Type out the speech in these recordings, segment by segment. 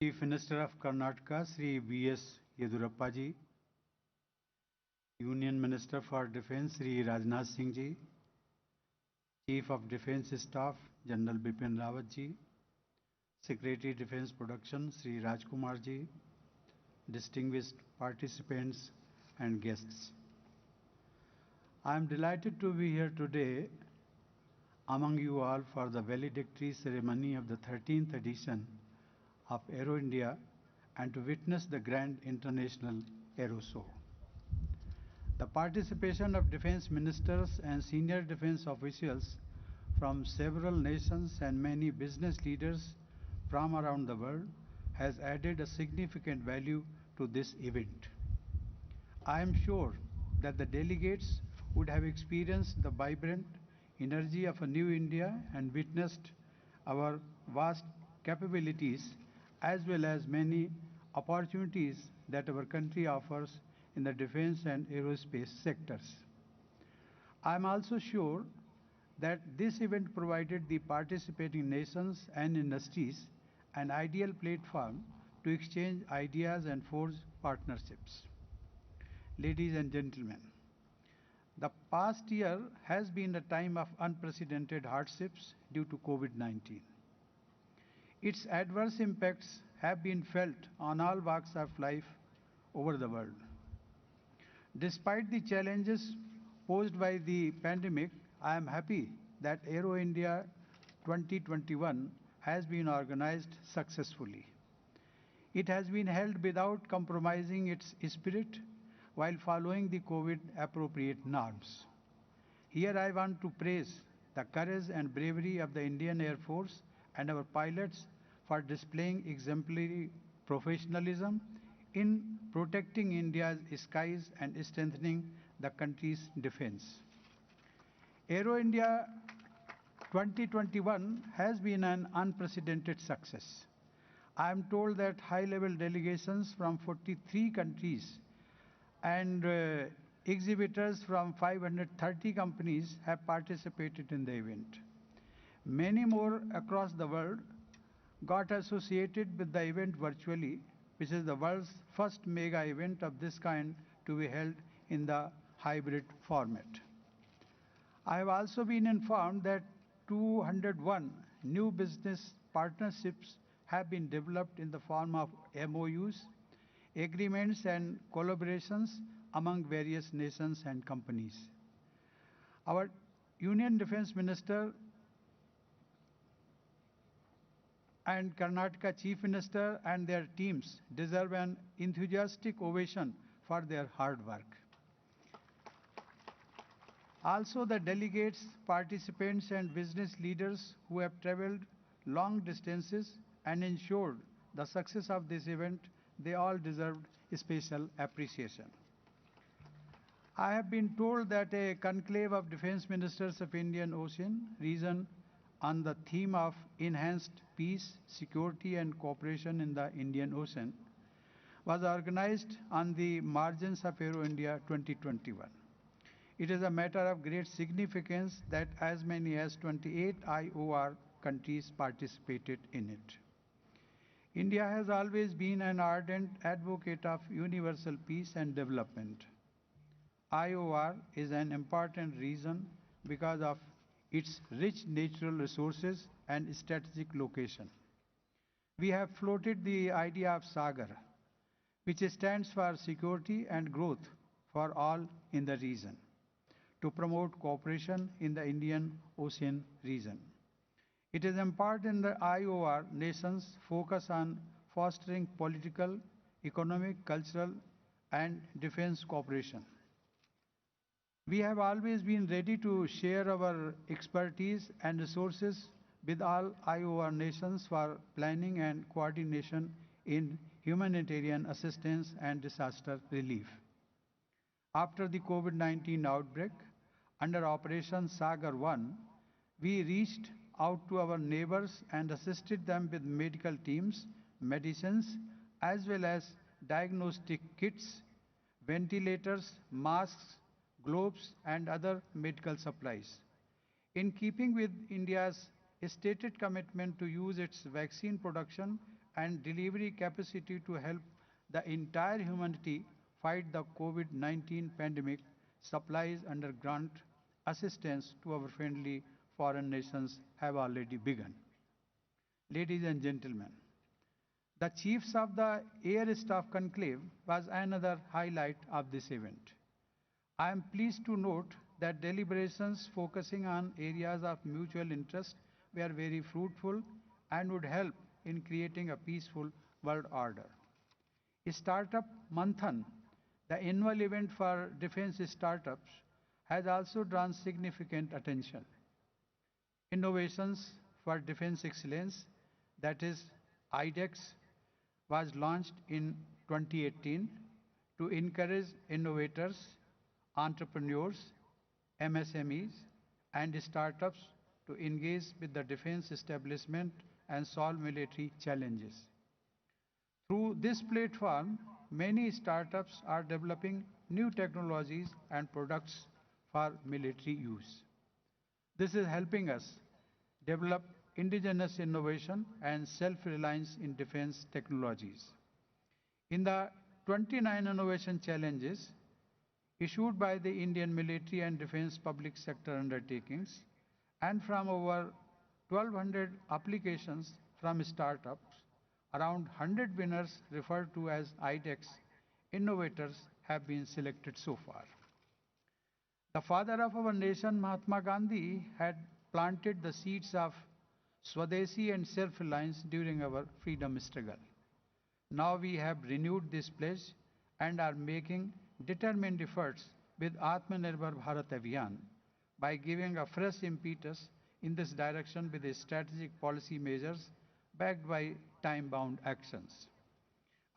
Chief Minister of Karnataka, Sri B.S. Yedurappa ji, Union Minister for Defence, Sri Rajnath Singh ji, Chief of Defence Staff, General Bipin Rawat ji, Secretary Defence Production, Sri Rajkumar ji, distinguished participants and guests. I am delighted to be here today among you all for the valedictory ceremony of the 13th edition of Aero India and to witness the grand international Aero Show. The participation of defense ministers and senior defense officials from several nations and many business leaders from around the world has added a significant value to this event. I am sure that the delegates would have experienced the vibrant energy of a new India and witnessed our vast capabilities as well as many opportunities that our country offers in the defense and aerospace sectors. I am also sure that this event provided the participating nations and industries an ideal platform to exchange ideas and forge partnerships. Ladies and gentlemen, the past year has been a time of unprecedented hardships due to COVID-19. Its adverse impacts have been felt on all walks of life over the world. Despite the challenges posed by the pandemic, I am happy that Aero India 2021 has been organized successfully. It has been held without compromising its spirit while following the COVID appropriate norms. Here I want to praise the courage and bravery of the Indian Air Force and our pilots for displaying exemplary professionalism in protecting India's skies and strengthening the country's defense. Aero India 2021 has been an unprecedented success. I am told that high-level delegations from 43 countries and exhibitors from 530 companies have participated in the event. Many more across the world got associated with the event virtually, which is the world's first mega event of this kind to be held in the hybrid format. I have also been informed that 201 new business partnerships have been developed in the form of MOUs, agreements and collaborations among various nations and companies. Our Union Defence Minister and Karnataka Chief Minister and their teams deserve an enthusiastic ovation for their hard work. Also, the delegates, participants and business leaders who have travelled long distances and ensured the success of this event, they all deserved special appreciation. I have been told that a conclave of defense ministers of Indian Ocean region on the theme of enhanced peace, security and cooperation in the Indian Ocean was organized on the margins of Aero India 2021. It is a matter of great significance that as many as 28 IOR countries participated in it. India has always been an ardent advocate of universal peace and development. IOR is an important reason because of its rich natural resources and strategic location. We have floated the idea of Sagar, which stands for security and growth for all in the region, to promote cooperation in the Indian Ocean region. It is important that IOR nations focus on fostering political, economic, cultural and defense cooperation. We have always been ready to share our expertise and resources with all IOR nations for planning and coordination in humanitarian assistance and disaster relief. After the COVID-19 outbreak, under Operation Sagar 1, we reached out to our neighbors and assisted them with medical teams, medicines, as well as diagnostic kits, ventilators, masks, gloves, and other medical supplies. In keeping with India's stated commitment to use its vaccine production and delivery capacity to help the entire humanity fight the COVID-19 pandemic, supplies under grant assistance to our friendly foreign nations have already begun. Ladies and gentlemen, the Chiefs of the Air Staff Conclave was another highlight of this event. I am pleased to note that deliberations focusing on areas of mutual interest were very fruitful and would help in creating a peaceful world order. Startup Manthan, the annual event for defense startups, has also drawn significant attention. Innovations for Defense Excellence, that is IDEX, was launched in 2018 to encourage innovators, entrepreneurs, MSMEs, and startups to engage with the defense establishment and solve military challenges. Through this platform, many startups are developing new technologies and products for military use. This is helping us develop indigenous innovation and self-reliance in defense technologies. In the 29 innovation challenges issued by the Indian military and defense public sector undertakings and from over 1200 applications from startups, around 100 winners referred to as IDEX innovators have been selected so far. The father of our nation, Mahatma Gandhi, had planted the seeds of Swadeshi and self-reliance during our freedom struggle. Now we have renewed this pledge and are making determined efforts with Atmanirbhar Bharat Abhiyan by giving a fresh impetus in this direction with strategic policy measures backed by time-bound actions.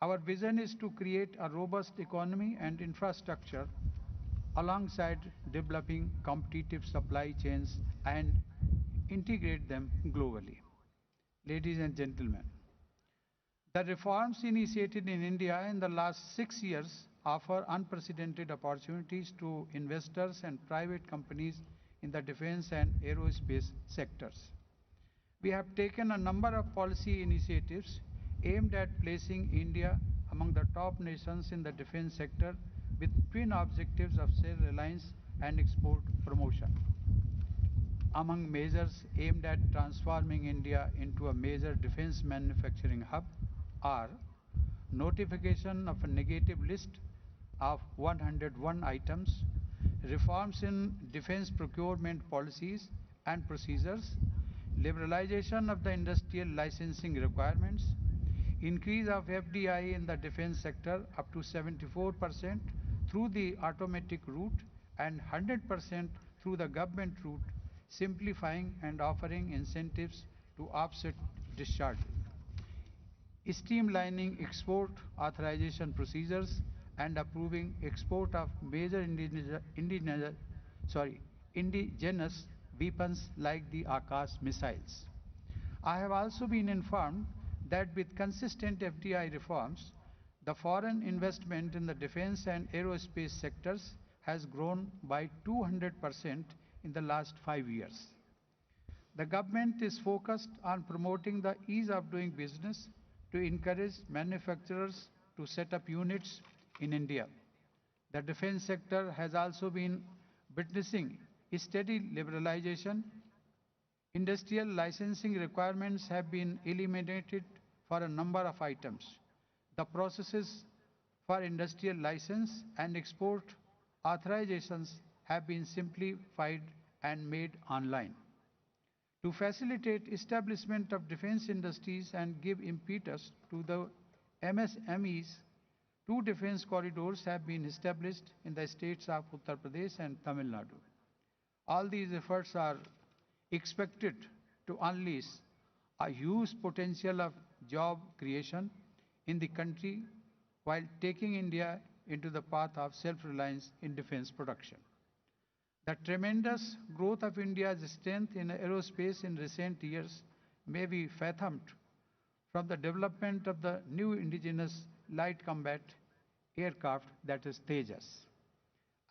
Our vision is to create a robust economy and infrastructure alongside developing competitive supply chains and integrate them globally. Ladies and gentlemen, the reforms initiated in India in the last 6 years offer unprecedented opportunities to investors and private companies in the defense and aerospace sectors. We have taken a number of policy initiatives aimed at placing India among the top nations in the defense sector with twin objectives of self-reliance and export promotion. Among measures aimed at transforming India into a major defense manufacturing hub are notification of a negative list of 101 items, reforms in defense procurement policies and procedures, liberalization of the industrial licensing requirements, increase of FDI in the defense sector up to 74% through the automatic route and 100% through the government route, simplifying and offering incentives to offset discharges, streamlining export authorization procedures and approving export of major indigenous weapons like the Akash missiles. I have also been informed that with consistent FDI reforms, the foreign investment in the defense and aerospace sectors has grown by 200% in the last 5 years. The government is focused on promoting the ease of doing business to encourage manufacturers to set up units in India. The defense sector has also been witnessing steady liberalization. Industrial licensing requirements have been eliminated for a number of items. The processes for industrial license and export authorizations have been simplified and made online. To facilitate establishment of defense industries and give impetus to the MSMEs, two defense corridors have been established in the states of Uttar Pradesh and Tamil Nadu. All these efforts are expected to unleash a huge potential of job creation in the country while taking India into the path of self-reliance in defense production. The tremendous growth of India's strength in aerospace in recent years may be fathomed from the development of the new indigenous light combat aircraft, that is Tejas.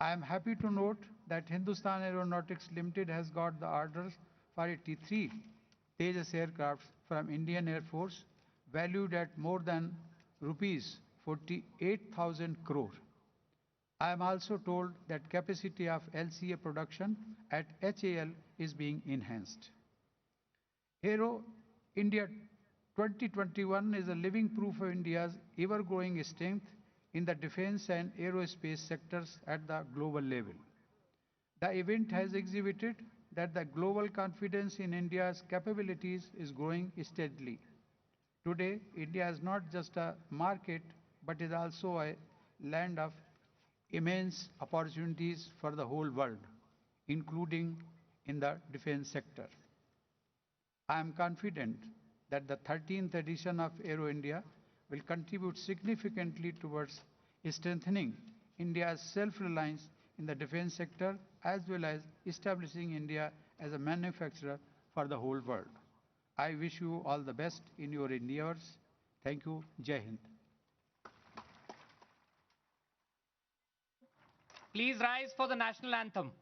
I am happy to note that Hindustan Aeronautics Limited has got the orders for 83 Tejas aircraft from Indian Air Force, valued at more than rupees 48,000 crore. I am also told that capacity of LCA production at HAL is being enhanced. Aero India 2021 is a living proof of India's ever-growing strength in the defense and aerospace sectors at the global level. The event has exhibited that the global confidence in India's capabilities is growing steadily. Today, India is not just a market, but is also a land of immense opportunities for the whole world, including in the defense sector. I am confident that the 13th edition of Aero India will contribute significantly towards strengthening India's self-reliance in the defense sector as well as establishing India as a manufacturer for the whole world. I wish you all the best in your endeavors. Thank you. Jai Hind. Please rise for the national anthem.